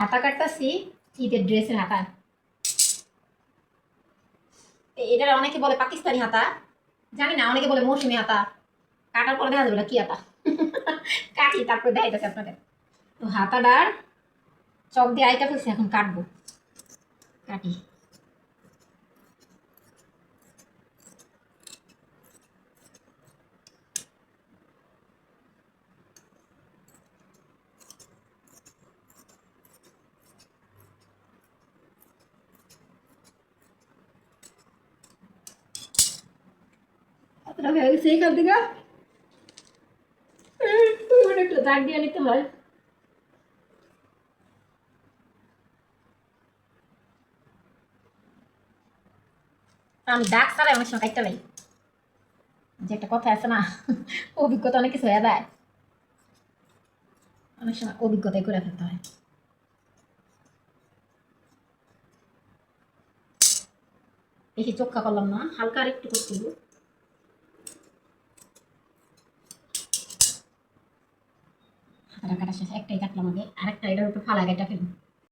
হাতা কাটতাছি, ঈদের ড্রেসের হাতা। এটা অনেকে বলে পাকিস্তানি হাতা, জানি না, অনেকে বলে মৌসুমি হাতা। কাটার পরে দেখা যাবে এটা কি হাতা। কাটি তারপরে দেখাইতেছে আপনাদের। তো হাতাটার চক দিয়ে আইটা ফেলছি, এখন কাটবো। কাটি। হাতটা হয়ে গেছে এখান থেকে, একটু দাগ দিয়ে নিতে হয়। আমি দাগ ছাড়াই অনেক সময় কাটতে লাই, যে একটা কথা আছে না, অভিজ্ঞতা অনেক কিছু হয়ে যায়, অনেক সময় অভিজ্ঞতাই করে ফেলতে হয়। বেশি চোখা করলাম না, হালকা আর একটু করতে হবে। হাতাটা কাটা শেষ, একটাই কাটলাম আগে, আরেকটা এটার উপর ফালা কেটে ফেলবো।